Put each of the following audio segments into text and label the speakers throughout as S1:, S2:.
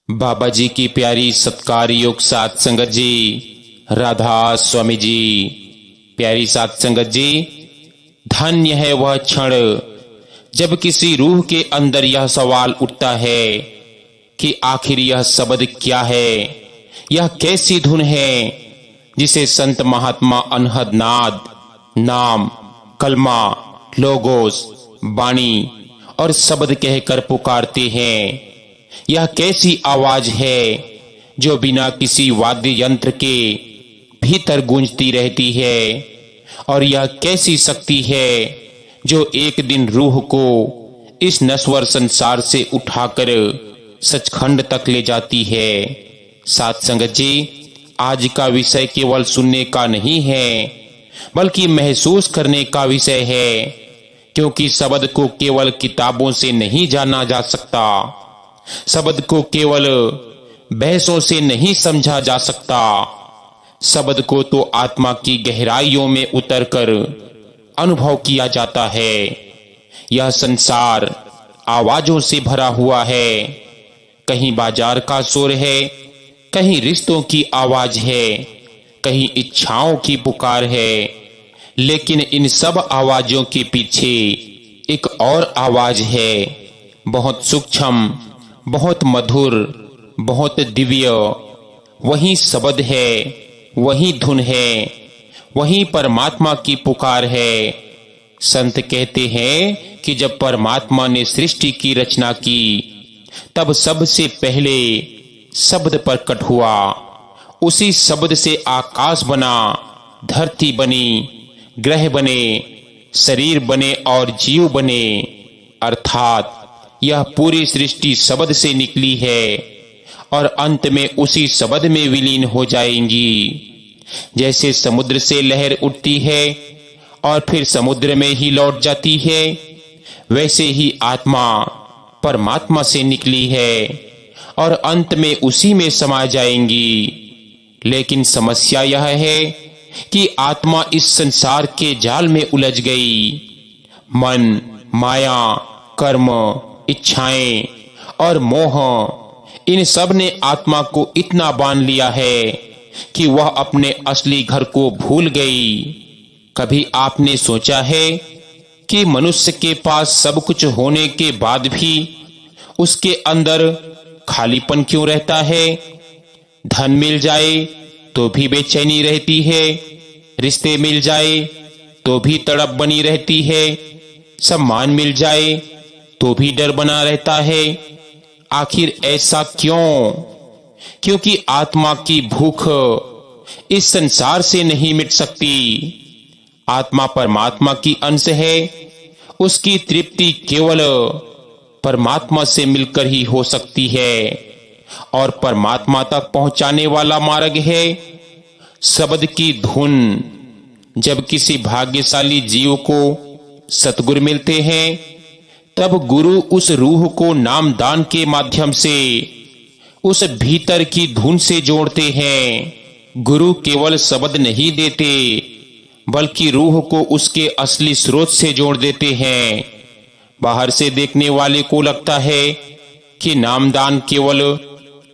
S1: बाबा जी की प्यारी सत्कार योग सात संगत जी, राधा स्वामी जी। प्यारी सात संगत जी, धन्य है वह क्षण जब किसी रूह के अंदर यह सवाल उठता है कि आखिर यह शब्द क्या है, यह कैसी धुन है जिसे संत महात्मा अनहद नाद, नाम, कलमा, लोगोस, बाणी और शब्द कहकर पुकारते हैं। यह कैसी आवाज है जो बिना किसी वाद्य यंत्र के भीतर गूंजती रहती है, और यह कैसी शक्ति है जो एक दिन रूह को इस नश्वर संसार से उठाकर सचखंड तक ले जाती है। साथ संगत जी, आज का विषय केवल सुनने का नहीं है बल्कि महसूस करने का विषय है, क्योंकि शब्द को केवल किताबों से नहीं जाना जा सकता, शब्द को केवल बहसों से नहीं समझा जा सकता। शब्द को तो आत्मा की गहराइयों में उतरकर अनुभव किया जाता है। यह संसार आवाजों से भरा हुआ है, कहीं बाजार का शोर है, कहीं रिश्तों की आवाज है, कहीं इच्छाओं की पुकार है, लेकिन इन सब आवाजों के पीछे एक और आवाज है, बहुत सूक्ष्म, बहुत मधुर, बहुत दिव्य। वही शब्द है, वही धुन है, वही परमात्मा की पुकार है। संत कहते हैं कि जब परमात्मा ने सृष्टि की रचना की तब सबसे पहले शब्द प्रकट हुआ। उसी शब्द से आकाश बना, धरती बनी, ग्रह बने, शरीर बने और जीव बने। अर्थात यह पूरी सृष्टि शब्द से निकली है और अंत में उसी शब्द में विलीन हो जाएंगी। जैसे समुद्र से लहर उठती है और फिर समुद्र में ही लौट जाती है, वैसे ही आत्मा परमात्मा से निकली है और अंत में उसी में समा जाएंगी। लेकिन समस्या यह है कि आत्मा इस संसार के जाल में उलझ गई। मन, माया, कर्म, इच्छाएं और मोह, इन सब ने आत्मा को इतना बांध लिया है कि वह अपने असली घर को भूल गई। कभी आपने सोचा है कि मनुष्य के पास सब कुछ होने के बाद भी उसके अंदर खालीपन क्यों रहता है? धन मिल जाए तो भी बेचैनी रहती है, रिश्ते मिल जाए तो भी तड़प बनी रहती है, सम्मान मिल जाए तो भी डर बना रहता है। आखिर ऐसा क्यों? क्योंकि आत्मा की भूख इस संसार से नहीं मिट सकती। आत्मा परमात्मा की अंश है, उसकी तृप्ति केवल परमात्मा से मिलकर ही हो सकती है, और परमात्मा तक पहुंचाने वाला मार्ग है शब्द की धुन। जब किसी भाग्यशाली जीव को सतगुरु मिलते हैं तब गुरु उस रूह को नाम दान के माध्यम से उस भीतर की धुन से जोड़ते हैं। गुरु केवल शब्द नहीं देते बल्कि रूह को उसके असली स्रोत से जोड़ देते हैं। बाहर से देखने वाले को लगता है कि नामदान केवल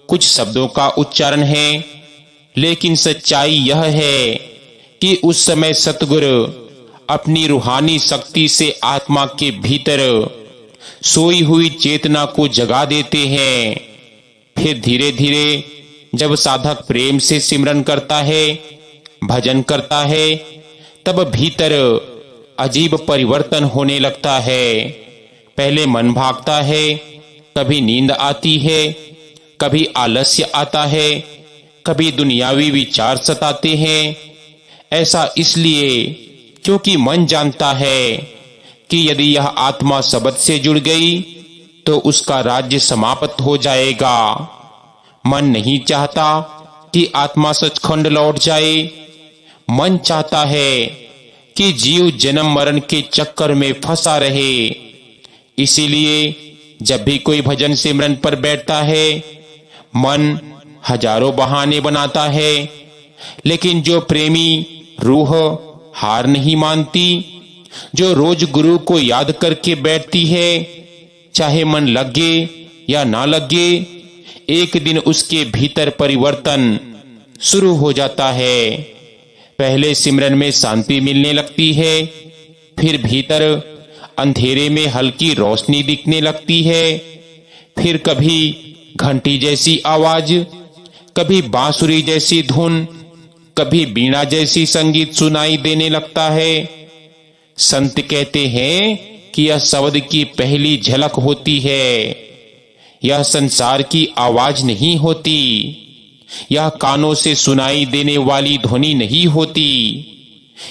S1: कुछ शब्दों का उच्चारण है, लेकिन सच्चाई यह है कि उस समय सतगुरु अपनी रूहानी शक्ति से आत्मा के भीतर सोई हुई चेतना को जगा देते हैं। फिर धीरे धीरे जब साधक प्रेम से सिमरन करता है, भजन करता है, तब भीतर अजीब परिवर्तन होने लगता है। पहले मन भागता है, कभी नींद आती है, कभी आलस्य आता है, कभी दुनियावी विचार सताते हैं। ऐसा इसलिए क्योंकि मन जानता है कि यदि यह आत्मा शब्द से जुड़ गई तो उसका राज्य समाप्त हो जाएगा। मन नहीं चाहता कि आत्मा सचखंड लौट जाए। मन चाहता है कि जीव जन्म मरण के चक्कर में फंसा रहे। इसीलिए जब भी कोई भजन सिमरन पर बैठता है, मन हजारों बहाने बनाता है, लेकिन जो प्रेमी रूह हार नहीं मानती, जो रोज गुरु को याद करके बैठती है, चाहे मन लगे या ना लगे, एक दिन उसके भीतर परिवर्तन शुरू हो जाता है। पहले सिमरन में शांति मिलने लगती है, फिर भीतर अंधेरे में हल्की रोशनी दिखने लगती है, फिर कभी घंटी जैसी आवाज, कभी बांसुरी जैसी धुन, कभी बीणा जैसी संगीत सुनाई देने लगता है। संत कहते हैं कि यह शब्द की पहली झलक होती है। यह संसार की आवाज नहीं होती, यह कानों से सुनाई देने वाली ध्वनि नहीं होती,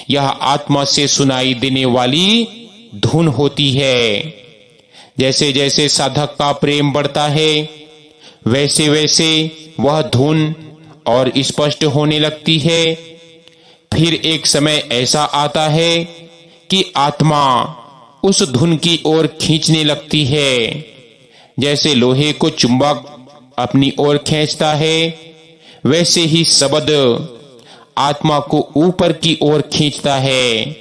S1: यह आत्मा से सुनाई देने वाली धुन होती है। जैसे जैसे साधक का प्रेम बढ़ता है, वैसे वैसे वह धुन और स्पष्ट होने लगती है। फिर एक समय ऐसा आता है कि आत्मा उस धुन की ओर खींचने लगती है, जैसे लोहे को चुंबक अपनी ओर खींचता है, वैसे ही शब्द आत्मा को ऊपर की ओर खींचता है।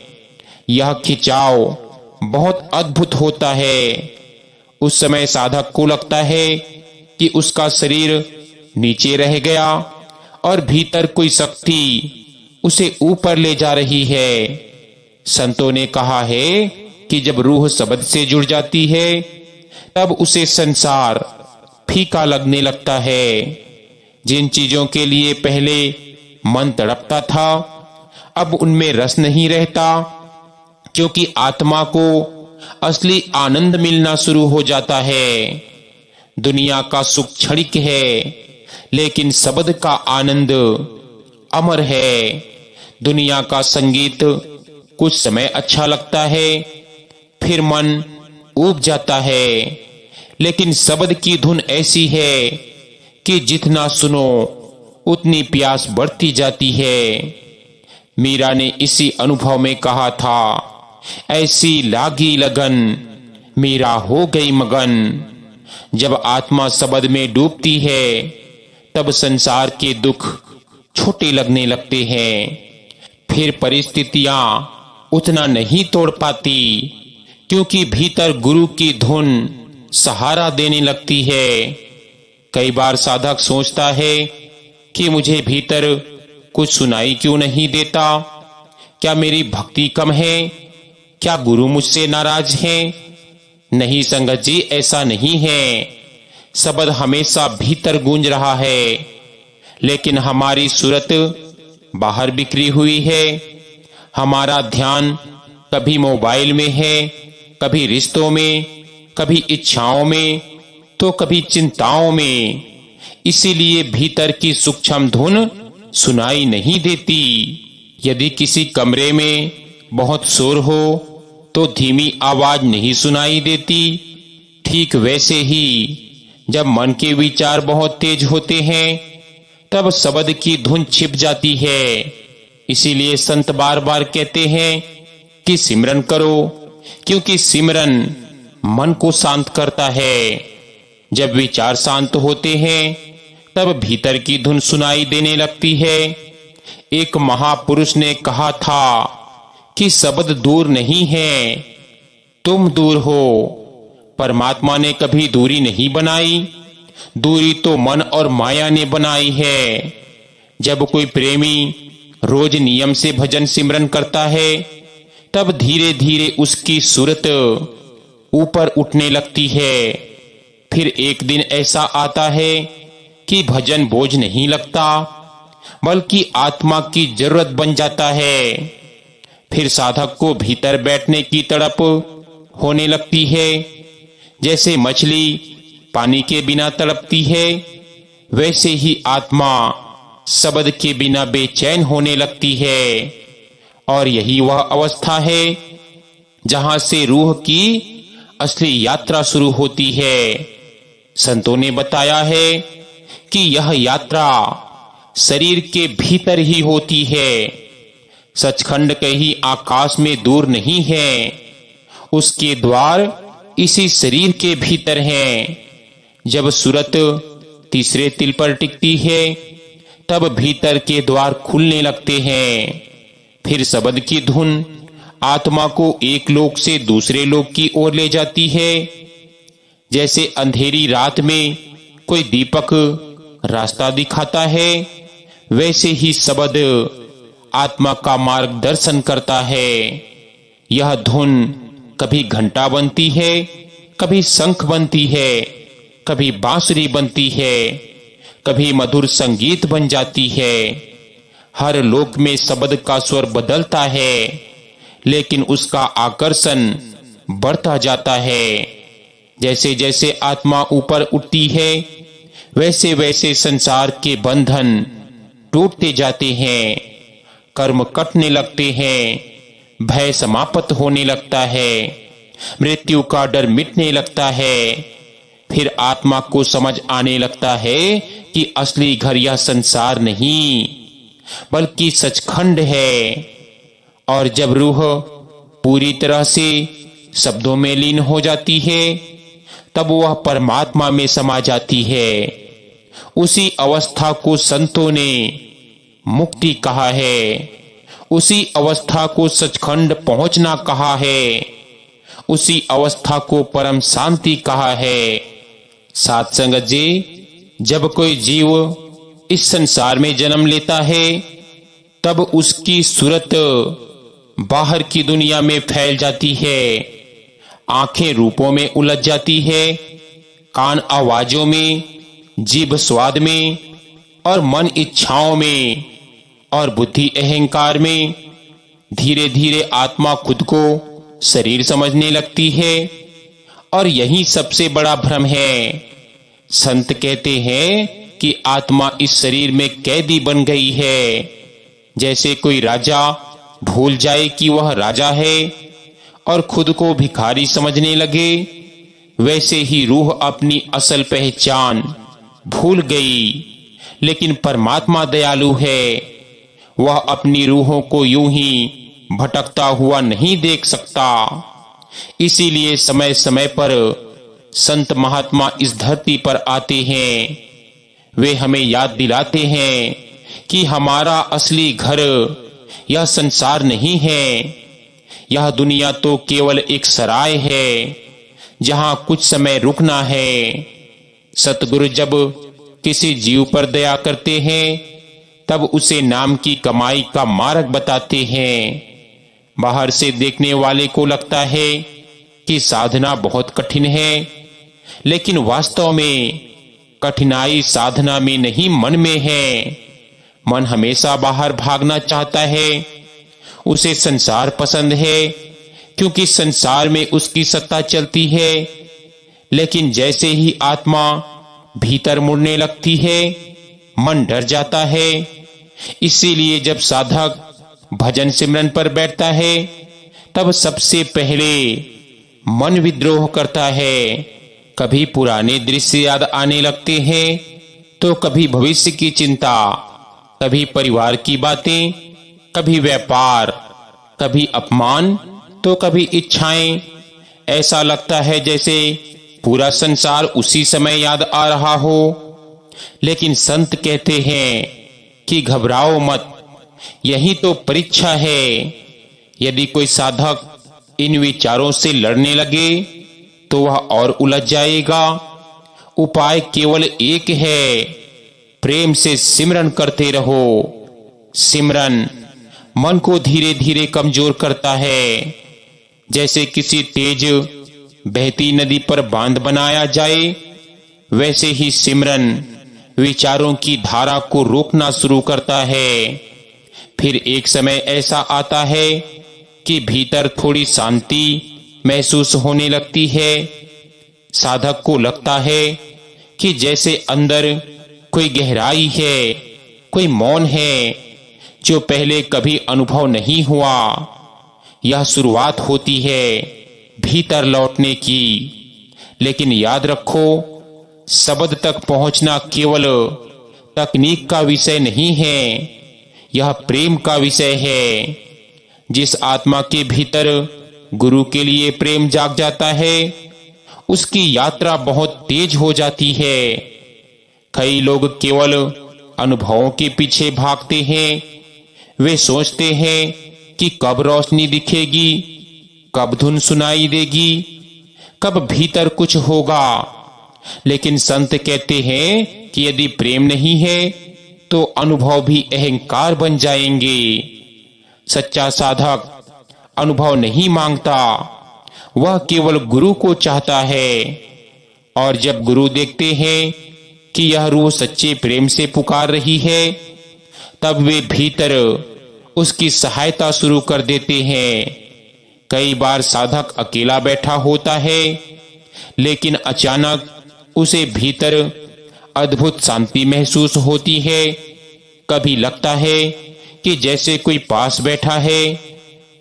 S1: यह खिंचाव बहुत अद्भुत होता है। उस समय साधक को लगता है कि उसका शरीर नीचे रह गया और भीतर कोई शक्ति उसे ऊपर ले जा रही है। संतों ने कहा है कि जब रूह शब्द से जुड़ जाती है, तब उसे संसार फीका लगने लगता है। जिन चीजों के लिए पहले मन तड़पता था, अब उनमें रस नहीं रहता, क्योंकि आत्मा को असली आनंद मिलना शुरू हो जाता है। दुनिया का सुख क्षणिक है, लेकिन शब्द का आनंद अमर है। दुनिया का संगीत कुछ समय अच्छा लगता है, फिर मन ऊब जाता है, लेकिन शब्द की धुन ऐसी है कि जितना सुनो उतनी प्यास बढ़ती जाती है। मीरा ने इसी अनुभव में कहा था, ऐसी लागी लगन मीरा हो गई मगन। जब आत्मा शब्द में डूबती है, तब संसार के दुख छोटे लगने लगते हैं। फिर परिस्थितियां उतना नहीं तोड़ पाती, क्योंकि भीतर गुरु की धुन सहारा देने लगती है। कई बार साधक सोचता है कि मुझे भीतर कुछ सुनाई क्यों नहीं देता? क्या मेरी भक्ति कम है? क्या गुरु मुझसे नाराज हैं? नहीं संगत जी, ऐसा नहीं है। शब्द हमेशा भीतर गूंज रहा है, लेकिन हमारी सूरत बाहर बिखरी हुई है। हमारा ध्यान कभी मोबाइल में है, कभी रिश्तों में, कभी इच्छाओं में, तो कभी चिंताओं में। इसीलिए भीतर की सूक्ष्म धुन सुनाई नहीं देती। यदि किसी कमरे में बहुत शोर हो तो धीमी आवाज नहीं सुनाई देती। ठीक वैसे ही जब मन के विचार बहुत तेज होते हैं, तब शब्द की धुन छिप जाती है। इसीलिए संत बार बार कहते हैं कि सिमरन करो, क्योंकि सिमरन मन को शांत करता है। जब विचार शांत होते हैं, तब भीतर की धुन सुनाई देने लगती है। एक महापुरुष ने कहा था कि शब्द दूर नहीं है, तुम दूर हो। परमात्मा ने कभी दूरी नहीं बनाई, दूरी तो मन और माया ने बनाई है। जब कोई प्रेमी रोज नियम से भजन सिमरन करता है, तब धीरे धीरे उसकी सूरत ऊपर उठने लगती है। फिर एक दिन ऐसा आता है कि भजन बोझ नहीं लगता, बल्कि आत्मा की जरूरत बन जाता है। फिर साधक को भीतर बैठने की तड़प होने लगती है। जैसे मछली पानी के बिना तड़पती है, वैसे ही आत्मा शब्द के बिना बेचैन होने लगती है। और यही वह अवस्था है जहां से रूह की असली यात्रा शुरू होती है। संतों ने बताया है कि यह यात्रा शरीर के भीतर ही होती है। सचखंड कहीं आकाश में दूर नहीं है, उसके द्वार इसी शरीर के भीतर हैं। जब सूरत तीसरे तिल पर टिकती है, तब भीतर के द्वार खुलने लगते हैं। फिर शब्द की धुन आत्मा को एक लोक से दूसरे लोक की ओर ले जाती है। जैसे अंधेरी रात में कोई दीपक रास्ता दिखाता है, वैसे ही शब्द आत्मा का मार्गदर्शन करता है। यह धुन कभी घंटा बनती है, कभी शंख बनती है, कभी बांसुरी बनती है, कभी मधुर संगीत बन जाती है। हर लोक में शब्द का स्वर बदलता है, लेकिन उसका आकर्षण बढ़ता जाता है। जैसे जैसे आत्मा ऊपर उठती है, वैसे वैसे संसार के बंधन टूटते जाते हैं, कर्म कटने लगते हैं, भय समाप्त होने लगता है, मृत्यु का डर मिटने लगता है। फिर आत्मा को समझ आने लगता है कि असली घर यह संसार नहीं बल्कि सचखंड है। और जब रूह पूरी तरह से शब्दों में लीन हो जाती है, तब वह परमात्मा में समा जाती है। उसी अवस्था को संतों ने मुक्ति कहा है, उसी अवस्था को सचखंड पहुंचना कहा है, उसी अवस्था को परम शांति कहा है। साध संगत जी, जब कोई जीव इस संसार में जन्म लेता है, तब उसकी सूरत बाहर की दुनिया में फैल जाती है। आंखें रूपों में उलझ जाती है, कान आवाजों में, जीभ स्वाद में, और मन इच्छाओं में, और बुद्धि अहंकार में। धीरे धीरे आत्मा खुद को शरीर समझने लगती है, और यही सबसे बड़ा भ्रम है। संत कहते हैं कि आत्मा इस शरीर में कैदी बन गई है। जैसे कोई राजा भूल जाए कि वह राजा है और खुद को भिखारी समझने लगे, वैसे ही रूह अपनी असल पहचान भूल गई। लेकिन परमात्मा दयालु है, वह अपनी रूहों को यूं ही भटकता हुआ नहीं देख सकता। इसीलिए समय समय पर संत महात्मा इस धरती पर आते हैं। वे हमें याद दिलाते हैं कि हमारा असली घर यह संसार नहीं है। यह दुनिया तो केवल एक सराय है जहां कुछ समय रुकना है। सतगुरु जब किसी जीव पर दया करते हैं, तब उसे नाम की कमाई का मार्ग बताते हैं। बाहर से देखने वाले को लगता है कि साधना बहुत कठिन है, लेकिन वास्तव में कठिनाई साधना में नहीं, मन में है। मन हमेशा बाहर भागना चाहता है। उसे संसार पसंद है, क्योंकि संसार में उसकी सत्ता चलती है। लेकिन जैसे ही आत्मा भीतर मुड़ने लगती है, मन डर जाता है। इसीलिए जब साधक भजन सिमरन पर बैठता है, तब सबसे पहले मन विद्रोह करता है। कभी पुराने दृश्य याद आने लगते हैं, तो कभी भविष्य की चिंता, कभी परिवार की बातें, कभी व्यापार, कभी अपमान, तो कभी इच्छाएं। ऐसा लगता है जैसे पूरा संसार उसी समय याद आ रहा हो। लेकिन संत कहते हैं कि घबराओ मत, यही तो परीक्षा है। यदि कोई साधक इन विचारों से लड़ने लगे, तो वह और उलझ जाएगा। उपाय केवल एक है, प्रेम से सिमरन करते रहो। सिमरन मन को धीरे धीरे कमजोर करता है। जैसे किसी तेज बहती नदी पर बांध बनाया जाए, वैसे ही सिमरन विचारों की धारा को रोकना शुरू करता है। फिर एक समय ऐसा आता है कि भीतर थोड़ी शांति महसूस होने लगती है। साधक को लगता है कि जैसे अंदर कोई गहराई है, कोई मौन है, जो पहले कभी अनुभव नहीं हुआ। यह शुरुआत होती है भीतर लौटने की। लेकिन याद रखो, शब्द तक पहुंचना केवल तकनीक का विषय नहीं है, यह प्रेम का विषय है। जिस आत्मा के भीतर गुरु के लिए प्रेम जाग जाता है, उसकी यात्रा बहुत तेज हो जाती है। कई लोग केवल अनुभवों के पीछे भागते हैं। वे सोचते हैं कि कब रोशनी दिखेगी, कब धुन सुनाई देगी, कब भीतर कुछ होगा। लेकिन संत कहते हैं कि यदि प्रेम नहीं है तो अनुभव भी अहंकार बन जाएंगे। सच्चा साधक अनुभव नहीं मांगता, वह केवल गुरु को चाहता है। और जब गुरु देखते हैं कि यह रूह सच्चे प्रेम से पुकार रही है, तब वे भीतर उसकी सहायता शुरू कर देते हैं। कई बार साधक अकेला बैठा होता है, लेकिन अचानक उसे भीतर अद्भुत शांति महसूस होती है। कभी लगता है कि जैसे कोई पास बैठा है,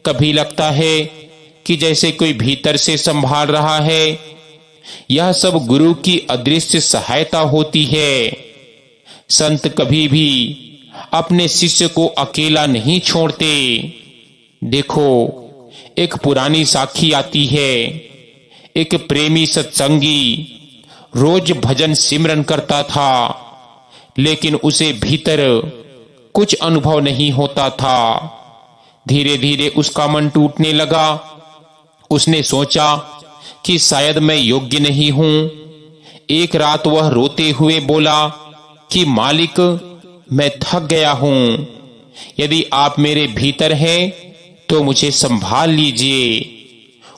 S1: कभी लगता है कि जैसे कोई भीतर से संभाल रहा है। यह सब गुरु की अदृश्य सहायता होती है। संत कभी भी अपने शिष्य को अकेला नहीं छोड़ते। देखो, एक पुरानी साखी आती है। एक प्रेमी सत्संगी रोज भजन सिमरन करता था, लेकिन उसे भीतर कुछ अनुभव नहीं होता था। धीरे धीरे उसका मन टूटने लगा। उसने सोचा कि शायद मैं योग्य नहीं हूं। एक रात वह रोते हुए बोला कि मालिक, मैं थक गया हूं। यदि आप मेरे भीतर हैं तो मुझे संभाल लीजिए।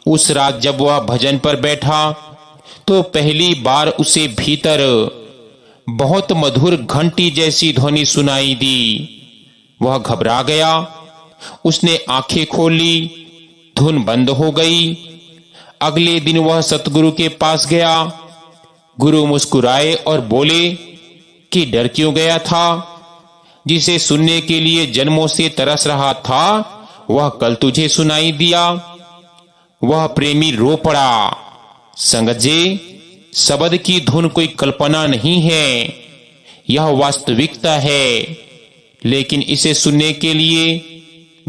S1: उस रात जब वह भजन पर बैठा तो पहली बार उसे भीतर बहुत मधुर घंटी जैसी ध्वनि सुनाई दी। वह घबरा गया। उसने आंखें खोल ली, धुन बंद हो गई। अगले दिन वह सतगुरु के पास गया। गुरु मुस्कुराए और बोले कि डर क्यों गया था? जिसे सुनने के लिए जन्मों से तरस रहा था, वह कल तुझे सुनाई दिया। वह प्रेमी रो पड़ा। संगत जी, शब्द की धुन कोई कल्पना नहीं है, यह वास्तविकता है। लेकिन इसे सुनने के लिए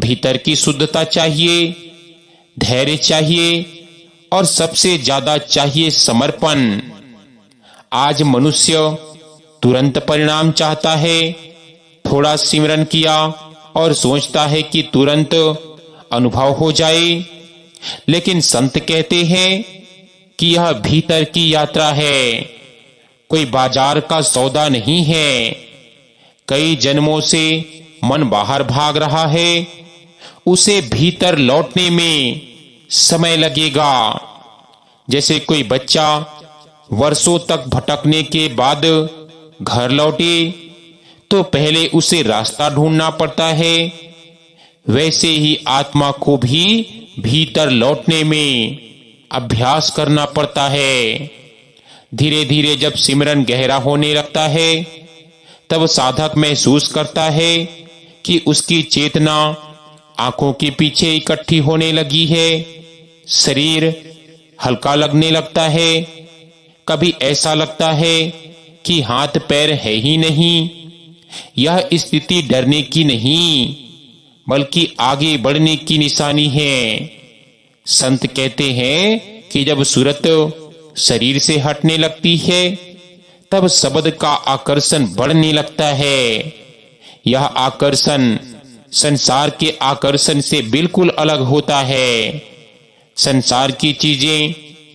S1: भीतर की शुद्धता चाहिए, धैर्य चाहिए और सबसे ज्यादा चाहिए समर्पण। आज मनुष्य तुरंत परिणाम चाहता है। थोड़ा सिमरन किया और सोचता है कि तुरंत अनुभव हो जाए। लेकिन संत कहते हैं कि यह भीतर की यात्रा है, कोई बाजार का सौदा नहीं है। कई जन्मों से मन बाहर भाग रहा है, उसे भीतर लौटने में समय लगेगा। जैसे कोई बच्चा वर्षों तक भटकने के बाद घर लौटे तो पहले उसे रास्ता ढूंढना पड़ता है, वैसे ही आत्मा को भी भीतर लौटने में अभ्यास करना पड़ता है। धीरे धीरे जब सिमरन गहरा होने लगता है, तब साधक महसूस करता है कि उसकी चेतना आंखों के पीछे इकट्ठी होने लगी है। शरीर हल्का लगने लगता है। कभी ऐसा लगता है कि हाथ पैर है ही नहीं। यह स्थिति डरने की नहीं, बल्कि आगे बढ़ने की निशानी है। संत कहते हैं कि जब सूरत शरीर से हटने लगती है, तब शब्द का आकर्षण बढ़ने लगता है। यह आकर्षण संसार के आकर्षण से बिल्कुल अलग होता है। संसार की चीजें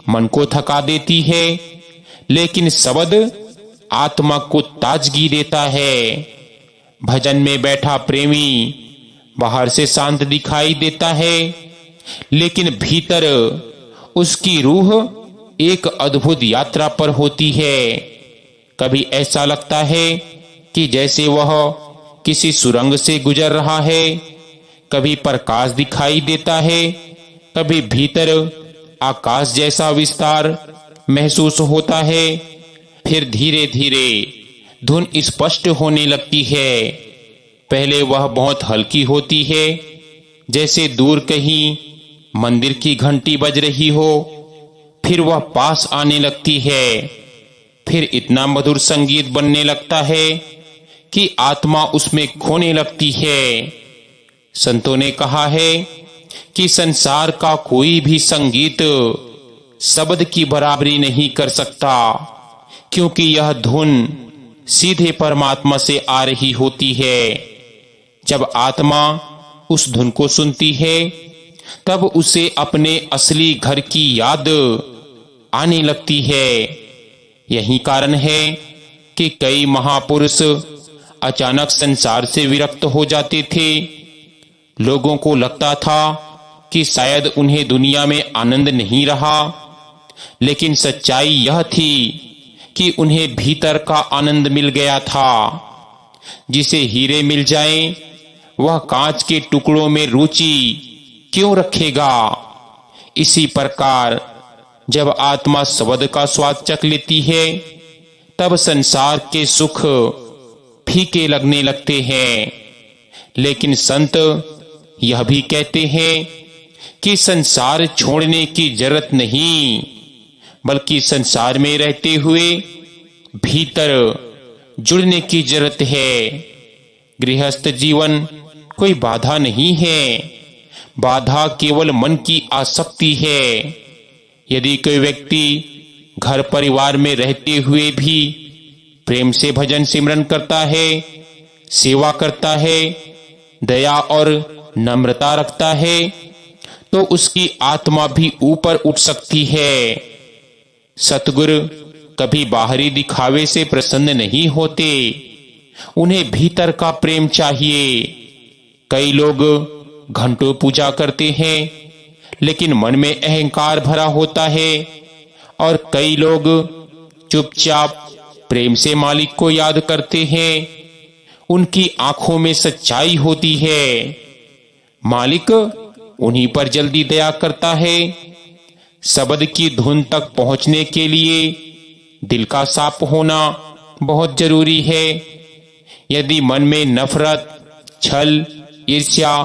S1: मन को थका देती है, लेकिन शब्द आत्मा को ताजगी देता है। भजन में बैठा प्रेमी बाहर से शांत दिखाई देता है, लेकिन भीतर उसकी रूह एक अद्भुत यात्रा पर होती है। कभी ऐसा लगता है कि जैसे वह किसी सुरंग से गुजर रहा है। कभी प्रकाश दिखाई देता है, कभी भीतर आकाश जैसा विस्तार महसूस होता है। फिर धीरे धीरे धुन स्पष्ट होने लगती है। पहले वह बहुत हल्की होती है, जैसे दूर कहीं मंदिर की घंटी बज रही हो। फिर वह पास आने लगती है। फिर इतना मधुर संगीत बनने लगता है कि आत्मा उसमें खोने लगती है। संतों ने कहा है कि संसार का कोई भी संगीत शब्द की बराबरी नहीं कर सकता, क्योंकि यह धुन सीधे परमात्मा से आ रही होती है। जब आत्मा उस धुन को सुनती है, तब उसे अपने असली घर की याद आने लगती है। यही कारण है कि कई महापुरुष अचानक संसार से विरक्त हो जाते थे। लोगों को लगता था कि शायद उन्हें दुनिया में आनंद नहीं रहा, लेकिन सच्चाई यह थी कि उन्हें भीतर का आनंद मिल गया था। जिसे हीरे मिल जाएं, वह कांच के टुकड़ों में रुचि क्यों रखेगा। इसी प्रकार जब आत्मा शब्द का स्वाद चख लेती है, तब संसार के सुख फीके लगने लगते हैं। लेकिन संत यह भी कहते हैं कि संसार छोड़ने की जरूरत नहीं, बल्कि संसार में रहते हुए भीतर जुड़ने की जरूरत है। गृहस्थ जीवन कोई बाधा नहीं है, बाधा केवल मन की आसक्ति है। यदि कोई व्यक्ति घर परिवार में रहते हुए भी प्रेम से भजन सिमरन करता है, सेवा करता है, दया और नम्रता रखता है, तो उसकी आत्मा भी ऊपर उठ सकती है। सतगुरु कभी बाहरी दिखावे से प्रसन्न नहीं होते, उन्हें भीतर का प्रेम चाहिए। कई लोग घंटों पूजा करते हैं, लेकिन मन में अहंकार भरा होता है, और कई लोग चुपचाप प्रेम से मालिक को याद करते हैं। उनकी आंखों में सच्चाई होती है। मालिक उन्हीं पर जल्दी दया करता है। शब्द की धुन तक पहुंचने के लिए दिल का साफ होना बहुत जरूरी है। यदि मन में नफरत, छल, ईर्ष्या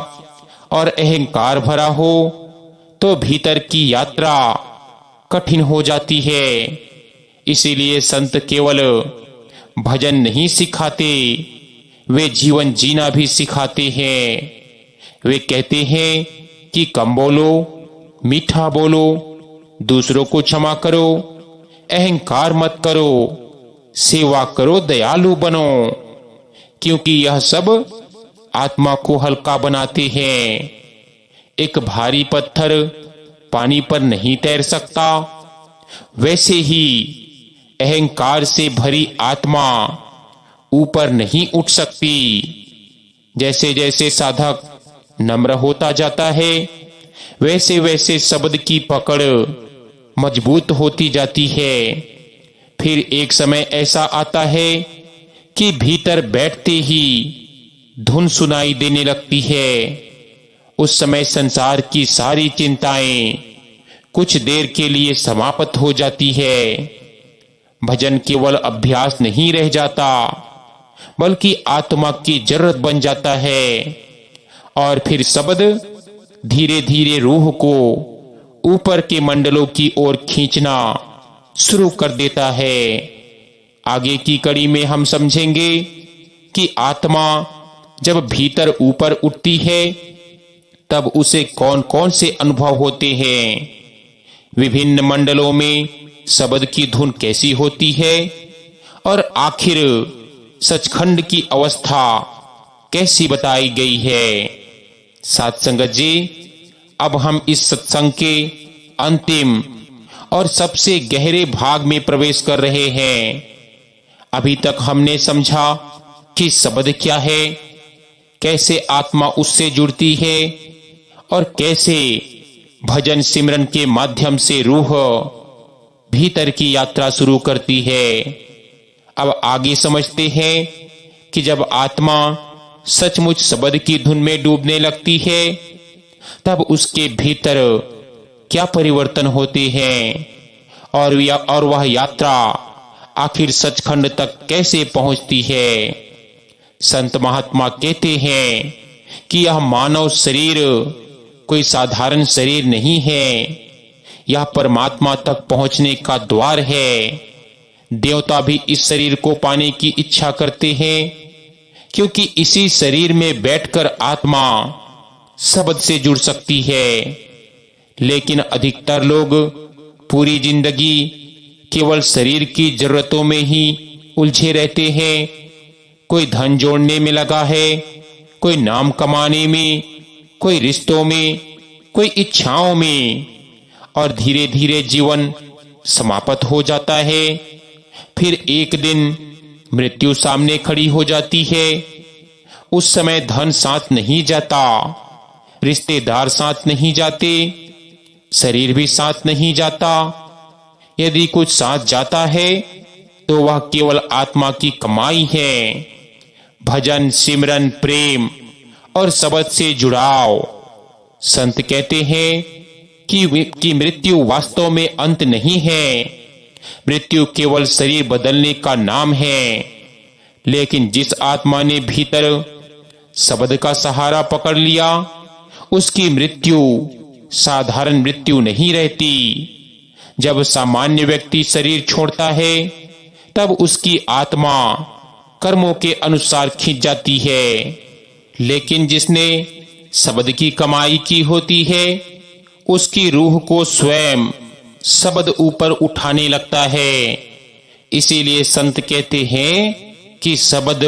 S1: और अहंकार भरा हो, तो भीतर की यात्रा कठिन हो जाती है। इसीलिए संत केवल भजन नहीं सिखाते, वे जीवन जीना भी सिखाते हैं। वे कहते हैं कि कम बोलो, मीठा बोलो, दूसरों को क्षमा करो, अहंकार मत करो, सेवा करो, दयालु बनो, क्योंकि यह सब आत्मा को हल्का बनाते हैं। एक भारी पत्थर पानी पर नहीं तैर सकता, वैसे ही अहंकार से भरी आत्मा ऊपर नहीं उठ सकती। जैसे जैसे साधक नम्र होता जाता है, वैसे वैसे शब्द की पकड़ मजबूत होती जाती है। फिर एक समय ऐसा आता है कि भीतर बैठते ही धुन सुनाई देने लगती है। उस समय संसार की सारी चिंताएं कुछ देर के लिए समाप्त हो जाती है। भजन केवल अभ्यास नहीं रह जाता, बल्कि आत्मा की जरूरत बन जाता है। और फिर शब्द धीरे धीरे रूह को ऊपर के मंडलों की ओर खींचना शुरू कर देता है। आगे की कड़ी में हम समझेंगे कि आत्मा जब भीतर ऊपर उठती है, तब उसे कौन कौन से अनुभव होते हैं, विभिन्न मंडलों में शब्द की धुन कैसी होती है, और आखिर सचखंड की अवस्था कैसी बताई गई है। साथ संगत जी, अब हम इस सत्संग के अंतिम और सबसे गहरे भाग में प्रवेश कर रहे हैं। अभी तक हमने समझा कि शब्द क्या है, कैसे आत्मा उससे जुड़ती है, और कैसे भजन सिमरन के माध्यम से रूह भीतर की यात्रा शुरू करती है। अब आगे समझते हैं कि जब आत्मा सचमुच शब्द की धुन में डूबने लगती है, तब उसके भीतर क्या परिवर्तन होते हैं, और वह यात्रा आखिर सचखंड तक कैसे पहुंचती है। संत महात्मा कहते हैं कि यह मानव शरीर कोई साधारण शरीर नहीं है, यह परमात्मा तक पहुंचने का द्वार है। देवता भी इस शरीर को पाने की इच्छा करते हैं, क्योंकि इसी शरीर में बैठकर आत्मा शब्द से जुड़ सकती है। लेकिन अधिकतर लोग पूरी जिंदगी केवल शरीर की जरूरतों में ही उलझे रहते हैं। कोई धन जोड़ने में लगा है, कोई नाम कमाने में, कोई रिश्तों में, कोई इच्छाओं में, और धीरे धीरे जीवन समाप्त हो जाता है। फिर एक दिन मृत्यु सामने खड़ी हो जाती है। उस समय धन साथ नहीं जाता, रिश्तेदार साथ नहीं जाते, शरीर भी साथ नहीं जाता। यदि कुछ साथ जाता है तो वह केवल आत्मा की कमाई है। भजन, सिमरन, प्रेम और शब्द से जुड़ाव। संत कहते हैं कि मृत्यु वास्तव में अंत नहीं है। मृत्यु केवल शरीर बदलने का नाम है। लेकिन जिस आत्मा ने भीतर शब्द का सहारा पकड़ लिया, उसकी मृत्यु साधारण मृत्यु नहीं रहती। जब सामान्य व्यक्ति शरीर छोड़ता है, तब उसकी आत्मा कर्मों के अनुसार खींच जाती है। लेकिन जिसने शब्द की कमाई की होती है, उसकी रूह को स्वयं शब्द ऊपर उठाने लगता है। इसीलिए संत कहते हैं कि शब्द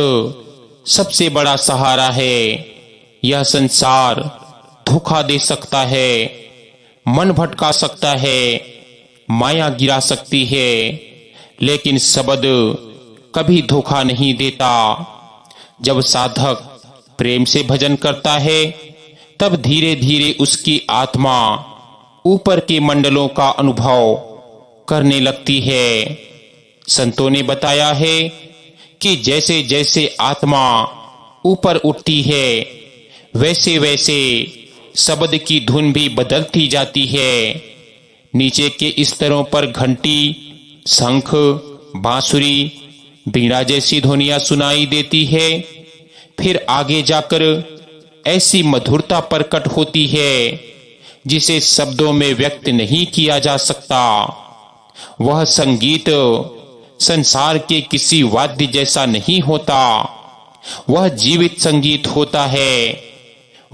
S1: सबसे बड़ा सहारा है। यह संसार धोखा दे सकता है, मन भटका सकता है, माया गिरा सकती है, लेकिन शब्द कभी धोखा नहीं देता। जब साधक प्रेम से भजन करता है, तब धीरे धीरे उसकी आत्मा ऊपर के मंडलों का अनुभव करने लगती है। संतों ने बताया है कि जैसे जैसे आत्मा ऊपर उठती है, वैसे वैसे शब्द की धुन भी बदलती जाती है। नीचे के स्तरों पर घंटी, शंख, बांसुरी, बीड़ा जैसी ध्वनियां सुनाई देती है। फिर आगे जाकर ऐसी मधुरता प्रकट होती है जिसे शब्दों में व्यक्त नहीं किया जा सकता। वह संगीत संसार के किसी वाद्य जैसा नहीं होता। वह जीवित संगीत होता है।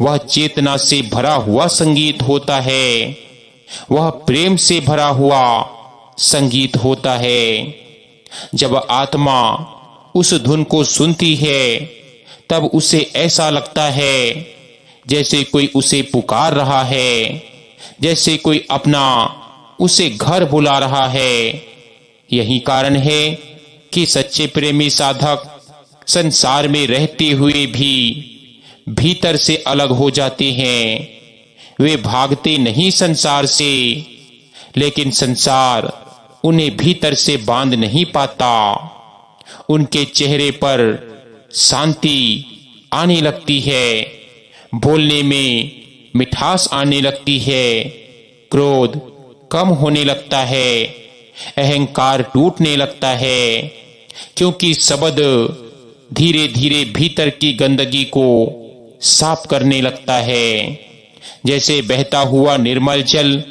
S1: वह चेतना से भरा हुआ संगीत होता है। वह प्रेम से भरा हुआ संगीत होता है। जब आत्मा उस धुन को सुनती है, तब उसे ऐसा लगता है जैसे कोई उसे पुकार रहा है, जैसे कोई अपना उसे घर बुला रहा है। यही कारण है कि सच्चे प्रेमी साधक संसार में रहते हुए भी भीतर से अलग हो जाते हैं। वे भागते नहीं संसार से, लेकिन संसार उन्हें भीतर से बांध नहीं पाता। उनके चेहरे पर शांति आने लगती है, बोलने में मिठास आने लगती है, क्रोध कम होने लगता है, अहंकार टूटने लगता है, क्योंकि शब्द धीरे धीरे भीतर की गंदगी को साफ करने लगता है। जैसे बहता हुआ निर्मल जल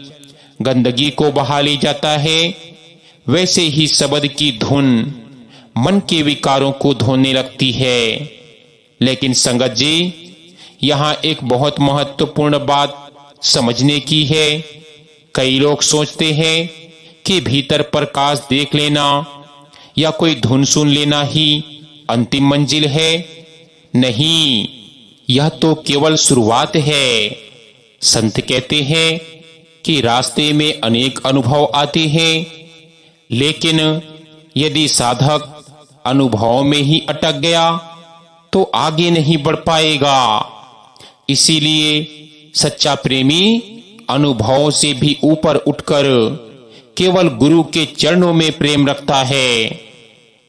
S1: गंदगी को बहा ले जाता है, वैसे ही शब्द की धुन मन के विकारों को धोने लगती है। लेकिन संगत जी, यहाँ एक बहुत महत्वपूर्ण बात समझने की है। कई लोग सोचते हैं कि भीतर प्रकाश देख लेना या कोई धुन सुन लेना ही अंतिम मंजिल है। नहीं, यह तो केवल शुरुआत है। संत कहते हैं कि रास्ते में अनेक अनुभव आते हैं, लेकिन यदि साधक अनुभव में ही अटक गया तो आगे नहीं बढ़ पाएगा। इसीलिए सच्चा प्रेमी अनुभवों से भी ऊपर उठकर केवल गुरु के चरणों में प्रेम रखता है।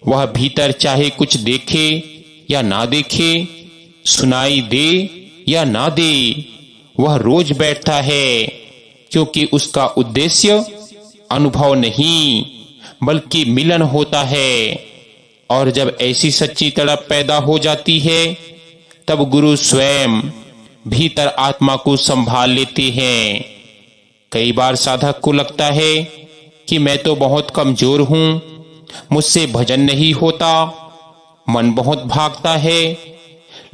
S1: वह भीतर चाहे कुछ देखे या ना देखे, सुनाई दे या ना दे, वह रोज बैठता है, क्योंकि उसका उद्देश्य अनुभव नहीं बल्कि मिलन होता है। और जब ऐसी सच्ची तड़प पैदा हो जाती है, तब गुरु स्वयं भीतर आत्मा को संभाल लेते हैं। कई बार साधक को लगता है कि मैं तो बहुत कमजोर हूं, मुझसे भजन नहीं होता, मन बहुत भागता है।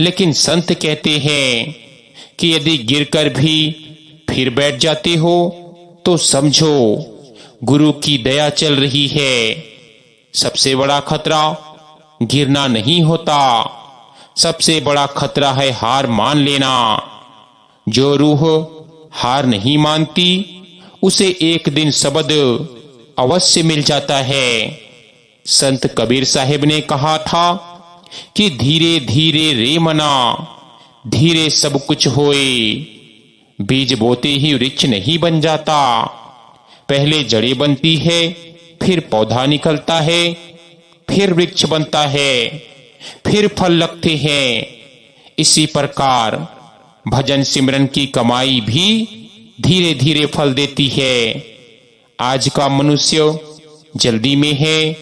S1: लेकिन संत कहते हैं कि यदि गिरकर भी फिर बैठ जाते हो तो समझो गुरु की दया चल रही है। सबसे बड़ा खतरा गिरना नहीं होता, सबसे बड़ा खतरा है हार मान लेना। जो रूह हार नहीं मानती, उसे एक दिन शब्द अवश्य मिल जाता है। संत कबीर साहिब ने कहा था कि धीरे धीरे रे मना, धीरे सब कुछ होए। बीज बोते ही वृक्ष नहीं बन जाता, पहले जड़ें बनती है, फिर पौधा निकलता है, फिर वृक्ष बनता है, फिर फल लगते हैं। इसी प्रकार भजन सिमरन की कमाई भी धीरे धीरे फल देती है। आज का मनुष्य जल्दी में है,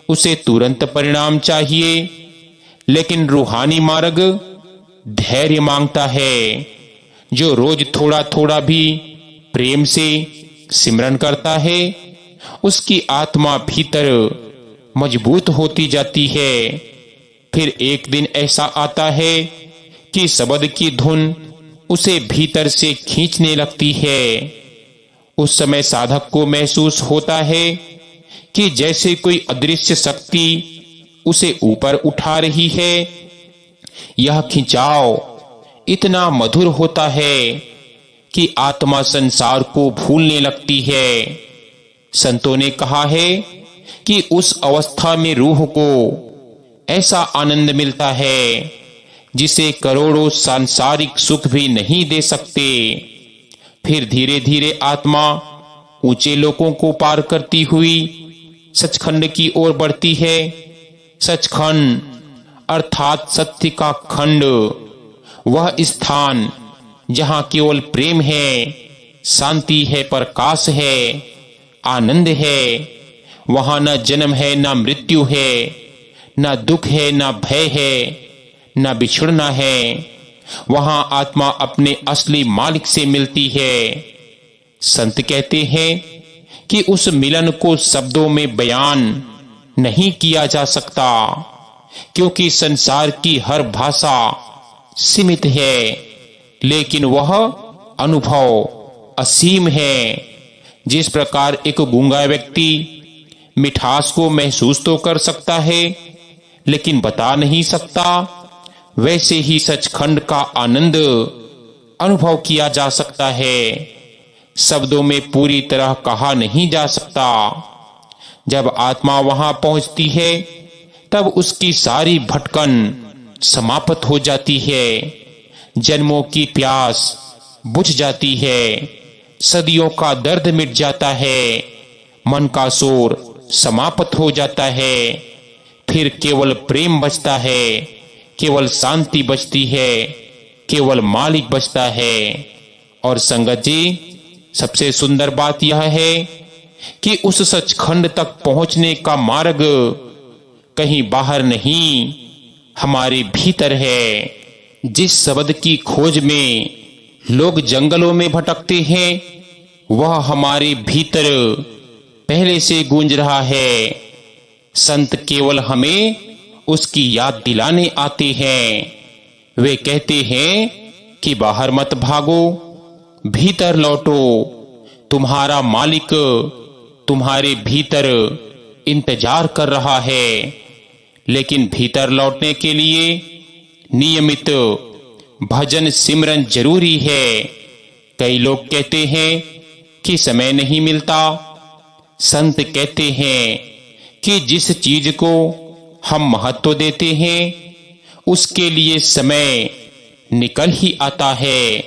S1: उसे तुरंत परिणाम चाहिए, लेकिन रूहानी मार्ग धैर्य मांगता है। जो रोज थोड़ा थोड़ा भी प्रेम से सिमरन करता है, उसकी आत्मा भीतर मजबूत होती जाती है। फिर एक दिन ऐसा आता है कि शब्द की धुन उसे भीतर से खींचने लगती है। उस समय साधक को महसूस होता है कि जैसे कोई अदृश्य शक्ति उसे ऊपर उठा रही है। यह खिंचाव इतना मधुर होता है कि आत्मा संसार को भूलने लगती है। संतों ने कहा है कि उस अवस्था में रूह को ऐसा आनंद मिलता है जिसे करोड़ों सांसारिक सुख भी नहीं दे सकते। फिर धीरे धीरे आत्मा ऊंचे लोकों को पार करती हुई सचखंड की ओर बढ़ती है। सचखंड अर्थात सत्य का खंड, वह स्थान जहां केवल प्रेम है, शांति है, प्रकाश है, आनंद है। वहां न जन्म है, न मृत्यु है, न दुख है, न भय है, न बिछड़ना है। वहां आत्मा अपने असली मालिक से मिलती है। संत कहते हैं कि उस मिलन को शब्दों में बयान नहीं किया जा सकता, क्योंकि संसार की हर भाषा सीमित है, लेकिन वह अनुभव असीम है। जिस प्रकार एक गूंगा व्यक्ति मिठास को महसूस तो कर सकता है, लेकिन बता नहीं सकता, वैसे ही सचखंड का आनंद अनुभव किया जा सकता है, शब्दों में पूरी तरह कहा नहीं जा सकता। जब आत्मा वहां पहुंचती है, तब उसकी सारी भटकन समाप्त हो जाती है। जन्मों की प्यास बुझ जाती है, सदियों का दर्द मिट जाता है, मन का शोर समाप्त हो जाता है। फिर केवल प्रेम बचता है, केवल शांति बचती है, केवल मालिक बचता है। और संगत जी, सबसे सुंदर बात यह है कि उस सचखंड तक पहुंचने का मार्ग कहीं बाहर नहीं, हमारे भीतर है। जिस शब्द की खोज में लोग जंगलों में भटकते हैं, वह हमारे भीतर पहले से गूंज रहा है। संत केवल हमें उसकी याद दिलाने आते हैं। वे कहते हैं कि बाहर मत भागो, भीतर लौटो, तुम्हारा मालिक तुम्हारे भीतर इंतजार कर रहा है। लेकिन भीतर लौटने के लिए नियमित भजन सिमरन जरूरी है। कई लोग कहते हैं कि समय नहीं मिलता। संत कहते हैं कि जिस चीज को हम महत्व देते हैं, उसके लिए समय निकल ही आता है।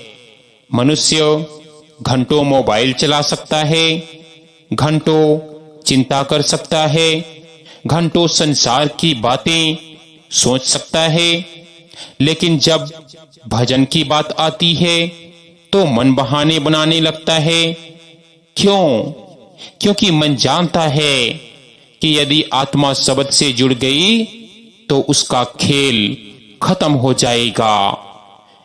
S1: मनुष्य घंटों मोबाइल चला सकता है, घंटों चिंता कर सकता है, घंटों संसार की बातें सोच सकता है, लेकिन जब भजन की बात आती है तो मन बहाने बनाने लगता है। क्यों? क्योंकि मन जानता है कि यदि आत्मा शब्द से जुड़ गई तो उसका खेल खत्म हो जाएगा।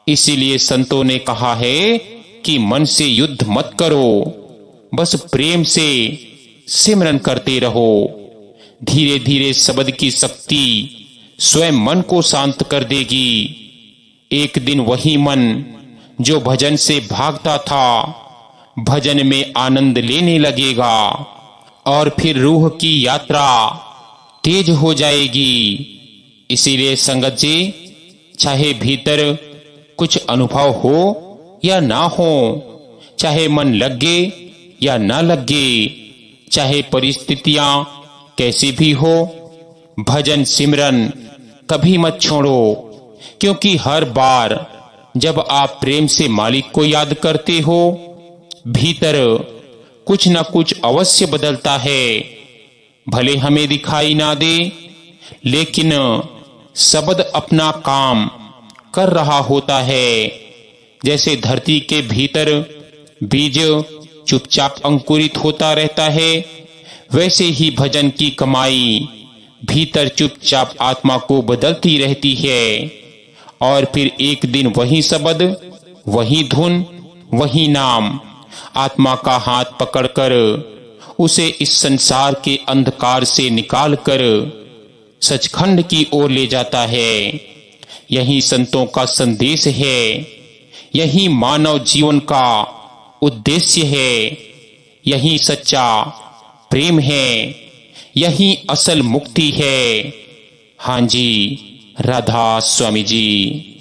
S1: इसीलिए संतों ने कहा है कि मन से युद्ध मत करो, बस प्रेम से सिमरन करते रहो। धीरे धीरे शब्द की शक्ति स्वयं मन को शांत कर देगी। एक दिन वही मन जो भजन से भागता था, भजन में आनंद लेने लगेगा और फिर रूह की यात्रा तेज हो जाएगी। इसीलिए संगत जी, चाहे भीतर कुछ अनुभव हो या ना हो, चाहे मन लगे या ना लगे, चाहे परिस्थितियां कैसी भी हो, भजन सिमरन कभी मत छोड़ो, क्योंकि हर बार जब आप प्रेम से मालिक को याद करते हो, भीतर कुछ न कुछ अवश्य बदलता है। भले हमें दिखाई ना दे, लेकिन शब्द अपना काम कर रहा होता है। जैसे धरती के भीतर बीज चुपचाप अंकुरित होता रहता है, वैसे ही भजन की कमाई भीतर चुपचाप आत्मा को बदलती रहती है। और फिर एक दिन वही शब्द, वही धुन, वही नाम आत्मा का हाथ पकड़कर उसे इस संसार के अंधकार से निकालकर सचखंड की ओर ले जाता है। यही संतों का संदेश है, यही मानव जीवन का उद्देश्य है, यही सच्चा प्रेम है, यही असल मुक्ति है। हाँ जी, राधा स्वामी जी।